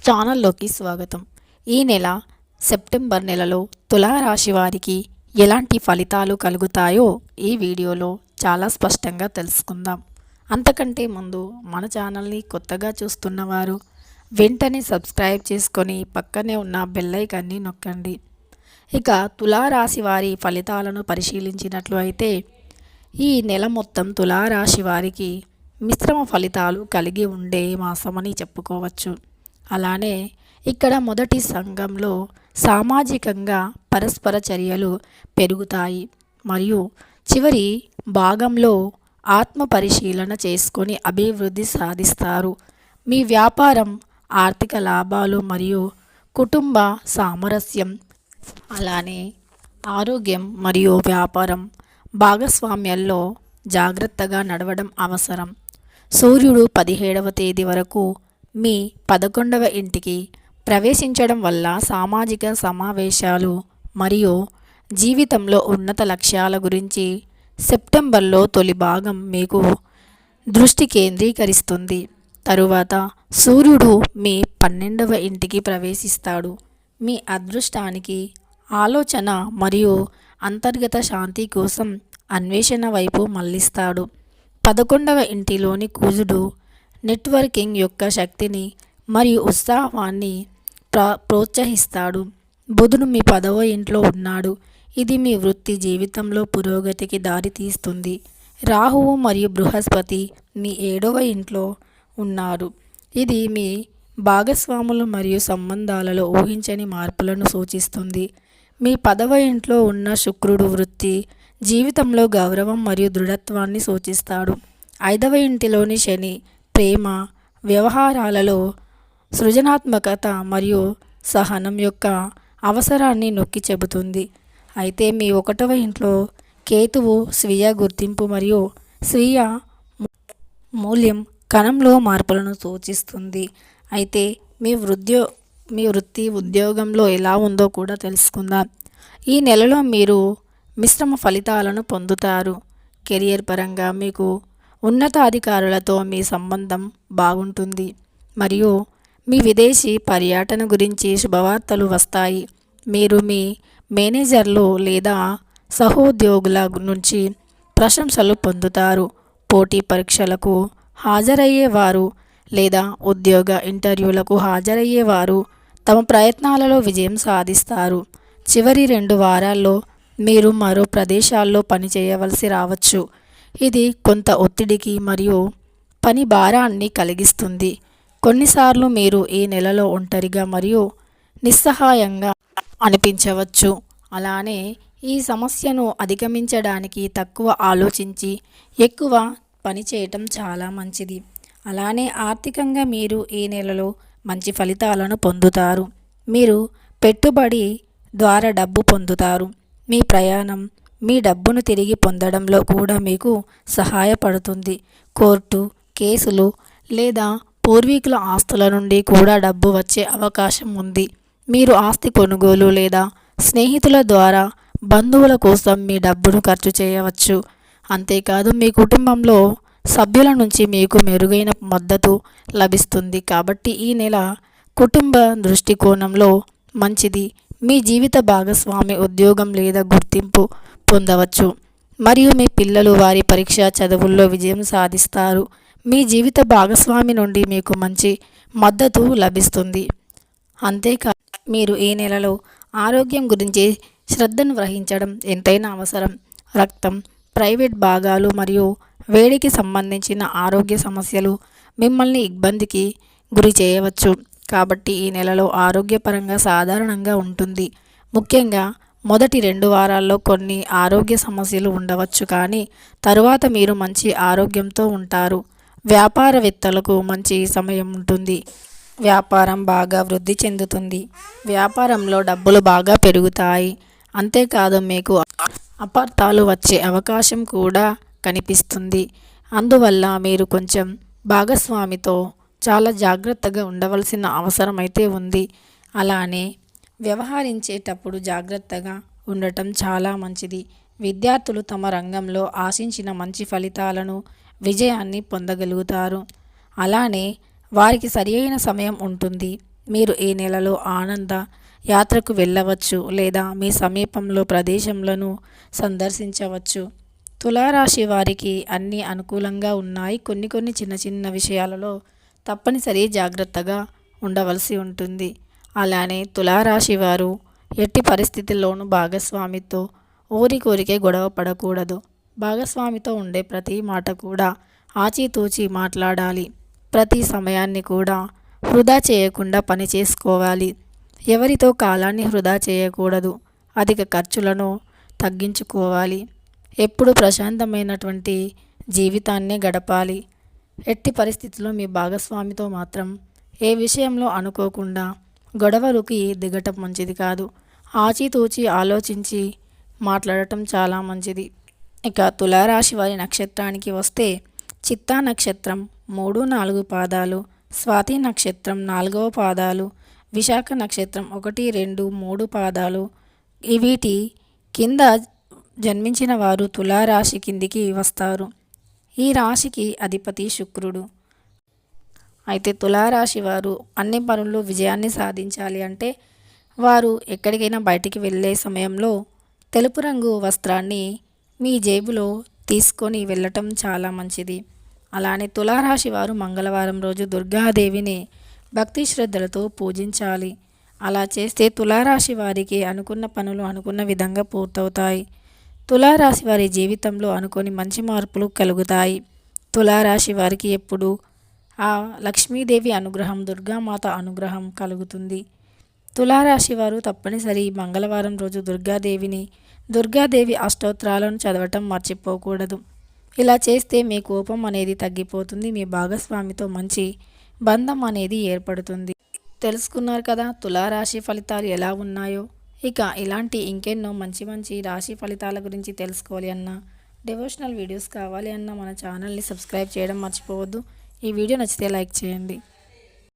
ఛానల్లోకి స్వాగతం. ఈ నెల సెప్టెంబర్ నెలలో తులారాశి వారికి ఎలాంటి ఫలితాలు కలుగుతాయో ఈ వీడియోలో చాలా స్పష్టంగా తెలుసుకుందాం. అంతకంటే ముందు మన ఛానల్ని కొత్తగా చూస్తున్నవారు వెంటనే సబ్స్క్రైబ్ చేసుకొని పక్కనే ఉన్న బెల్ ఐకాన్ని నొక్కండి. ఇక తులారాశి వారి ఫలితాలను పరిశీలించినట్లు అయితే ఈ నెల మొత్తం తులారాశి వారికి మిశ్రమ ఫలితాలు కలిగి ఉండే మాసమని చెప్పుకోవచ్చు. అలానే ఇక్కడ మొదటి సంఘంలో సామాజికంగా పరస్పర చర్యలు పెరుగుతాయి మరియు చివరి భాగంలో ఆత్మ పరిశీలన చేసుకొని అభివృద్ధి సాధిస్తారు. మీ వ్యాపారం, ఆర్థిక లాభాలు మరియు కుటుంబ సామరస్యం, అలానే ఆరోగ్యం మరియు వ్యాపారం భాగస్వామ్యాల్లో జాగ్రత్తగా నడవడం అవసరం. సూర్యుడు 17వ తేదీ వరకు మీ 11వ ఇంటికి ప్రవేశించడం వల్ల సామాజిక సమావేశాలు మరియు జీవితంలో ఉన్నత లక్ష్యాల గురించి సెప్టెంబర్లో తొలి భాగం మీకు దృష్టి కేంద్రీకరిస్తుంది. తరువాత సూర్యుడు మీ 12వ ఇంటికి ప్రవేశిస్తాడు. మీ అదృష్టానికి, ఆలోచన మరియు అంతర్గత శాంతి కోసం అన్వేషణ వైపు మళ్లిస్తాడు. 11వ ఇంటిలోని కుజుడు నెట్వర్కింగ్ యొక్క శక్తిని మరియు ఉత్సాహాన్ని ప్రోత్సహిస్తాడు. బుధుడు మీ 10వ ఇంట్లో ఉన్నాడు. ఇది మీ వృత్తి జీవితంలో పురోగతికి దారితీస్తుంది. రాహువు మరియు బృహస్పతి మీ 7వ ఇంట్లో ఉన్నారు. ఇది మీ భాగస్వాములు మరియు సంబంధాలలో ఊహించని మార్పులను సూచిస్తుంది. మీ 10వ ఇంట్లో ఉన్న శుక్రుడు వృత్తి జీవితంలో గౌరవం మరియు దృఢత్వాన్ని సూచిస్తాడు. 5వ ఇంటిలోని శని ప్రేమ వ్యవహారాలలో సృజనాత్మకత మరియు సహనం యొక్క అవసరాన్ని నొక్కి చెబుతుంది. అయితే మీ 1వ ఇంట్లో కేతువు స్వీయ గుర్తింపు మరియు స్వీయ మూల్యం కణంలో మార్పులను సూచిస్తుంది. అయితే మీ వృత్తి ఉద్యోగంలో ఎలా ఉందో కూడా తెలుసుకుందాం. ఈ నెలలో మీరు మిశ్రమ ఫలితాలను పొందుతారు. కెరియర్ పరంగా మీకు ఉన్నతాధికారులతో మీ సంబంధం బాగుంటుంది మరియు మీ విదేశీ పర్యటన గురించి శుభవార్తలు వస్తాయి. మీరు మీ మేనేజర్లు లేదా సహోద్యోగుల నుంచి ప్రశంసలు పొందుతారు. పోటీ పరీక్షలకు హాజరయ్యేవారు లేదా ఉద్యోగ ఇంటర్వ్యూలకు హాజరయ్యేవారు తమ ప్రయత్నాలలో విజయం సాధిస్తారు. చివరి 2 వారాల్లో మీరు మరో ప్రదేశాల్లో పనిచేయవలసి రావచ్చు. ఇది కొంత ఒత్తిడికి మరియు పని భారాన్ని కలిగిస్తుంది. కొన్నిసార్లు మీరు ఈ నెలలో ఒంటరిగా మరియు నిస్సహాయంగా అనిపించవచ్చు. అలానే ఈ సమస్యను అధిగమించడానికి తక్కువ ఆలోచించి ఎక్కువ పని చేయటం చాలా మంచిది. అలానే ఆర్థికంగా మీరు ఈ నెలలో మంచి ఫలితాలను పొందుతారు. మీరు పెట్టుబడి ద్వారా డబ్బు పొందుతారు. మీ ప్రయాణం మీ డబ్బును తిరిగి పొందడంలో కూడా మీకు సహాయపడుతుంది. కోర్టు కేసులు లేదా పూర్వీకుల ఆస్తుల నుండి కూడా డబ్బు వచ్చే అవకాశం ఉంది. మీరు ఆస్తి కొనుగోలు లేదా స్నేహితుల ద్వారా బంధువుల కోసం మీ డబ్బును ఖర్చు చేయవచ్చు. అంతేకాదు మీ కుటుంబంలో సభ్యుల నుంచి మీకు మెరుగైన మద్దతు లభిస్తుంది. కాబట్టి ఈ నెల కుటుంబ దృష్టికోణంలో మంచిది. మీ జీవిత భాగస్వామి ఉద్యోగం లేదా గుర్తింపు పొందవచ్చు మరియు మీ పిల్లలు వారి పరీక్ష చదువుల్లో విజయం సాధిస్తారు. మీ జీవిత భాగస్వామి నుండి మీకు మంచి మద్దతు లభిస్తుంది. అంతేకాదు మీరు ఈ నెలలో ఆరోగ్యం గురించి శ్రద్ధను వహించడం ఎంతైనా అవసరం. రక్తం, ప్రైవేట్ భాగాలు మరియు వేడికి సంబంధించిన ఆరోగ్య సమస్యలు మిమ్మల్ని ఇబ్బందికి గురి చేయవచ్చు. కాబట్టి ఈ నెలలో ఆరోగ్యపరంగా సాధారణంగా ఉంటుంది. ముఖ్యంగా మొదటి 2 వారాల్లో కొన్ని ఆరోగ్య సమస్యలు ఉండవచ్చు, కానీ తరువాత మీరు మంచి ఆరోగ్యంతో ఉంటారు. వ్యాపారవేత్తలకు మంచి సమయం ఉంటుంది. వ్యాపారం బాగా వృద్ధి చెందుతుంది. వ్యాపారంలో డబ్బులు బాగా పెరుగుతాయి. అంతేకాదు మీకు అపార్థాలు వచ్చే అవకాశం కూడా కనిపిస్తుంది. అందువల్ల మీరు కొంచెం భాగస్వామితో చాలా జాగ్రత్తగా ఉండవలసిన అవసరం అయితే ఉంది. అలానే వ్యవహరించేటప్పుడు జాగ్రత్తగా ఉండటం చాలా మంచిది. విద్యార్థులు తమ రంగంలో ఆశించిన మంచి ఫలితాలను, విజయాన్ని పొందగలుగుతారు. అలానే వారికి సరియైన సమయం ఉంటుంది. మీరు ఈ నెలలో ఆనంద యాత్రకు వెళ్ళవచ్చు లేదా మీ సమీపంలో ప్రదేశంలను సందర్శించవచ్చు. తులారాశి వారికి అన్నీ అనుకూలంగా ఉన్నాయి. కొన్ని చిన్న చిన్న విషయాలలో తప్పనిసరి జాగ్రత్తగా ఉండవలసి ఉంటుంది. అలానే తులారాశి వారు ఎట్టి పరిస్థితుల్లోనూ భాగస్వామితో ఊరికే గొడవ పడకూడదు. భాగస్వామితో ఉండే ప్రతి మాట కూడా ఆచితూచి మాట్లాడాలి. ప్రతి సమయాన్ని కూడా వృధా చేయకుండా పని చేసుకోవాలి. ఎవరితో కాలాన్ని వృధా చేయకూడదు. అధిక ఖర్చులను తగ్గించుకోవాలి. ఎప్పుడు ప్రశాంతమైనటువంటి జీవితాన్నే గడపాలి. ఎట్టి పరిస్థితుల్లో మీ భాగస్వామితో మాత్రం ఏ విషయంలో అనుకోకుండా గొడవలకి దిగటం మంచిది కాదు. ఆచితూచి ఆలోచించి మాట్లాడటం చాలా మంచిది. ఇక తులారాశి వారి నక్షత్రానికి వస్తే చిత్తా నక్షత్రం 3, 4 పాదాలు, స్వాతి నక్షత్రం 4వ పాదాలు, విశాఖ నక్షత్రం 1, 2, 3 పాదాలు. వీటి కింద జన్మించిన వారు తులారాశి కిందికి వస్తారు. ఈ రాశికి అధిపతి శుక్రుడు. అయితే తులారాశి వారు అన్ని పనుల్లో విజయాన్ని సాధించాలి అంటే వారు ఎక్కడికైనా బయటికి వెళ్ళే సమయంలో తెలుపు రంగు వస్త్రాన్ని మీ జేబులో తీసుకొని వెళ్ళటం చాలా మంచిది. అలానే తులారాశి వారు మంగళవారం రోజు దుర్గాదేవిని భక్తి శ్రద్ధలతో పూజించాలి. అలా చేస్తే తులారాశి వారికి అనుకున్న పనులు అనుకున్న విధంగా పూర్తవుతాయి. తులారాశి వారి జీవితంలో అనుకోని మంచి మార్పులు కలుగుతాయి. తులారాశి వారికి ఎప్పుడు ఆ లక్ష్మీదేవి అనుగ్రహం, దుర్గామాత అనుగ్రహం కలుగుతుంది. తులారాశి వారు తప్పనిసరి మంగళవారం రోజు దుర్గాదేవి అష్టోత్తరాలను చదవటం మర్చిపోకూడదు. ఇలా చేస్తే మీ కోపం అనేది తగ్గిపోతుంది. మీ భాగస్వామితో మంచి బంధం అనేది ఏర్పడుతుంది. తెలుసుకున్నారు కదా తులారాశి ఫలితాలు ఎలా ఉన్నాయో. ఇక ఇలాంటి ఇంకెన్నో మంచి రాశి ఫలితాల గురించి తెలుసుకోవాలి అన్నా, డివోషనల్ వీడియోస్ కావాలి అన్నా మన ఛానల్ని సబ్స్క్రైబ్ చేయడం మర్చిపోవద్దు. ఈ వీడియో నచ్చితే లైక్ చేయండి.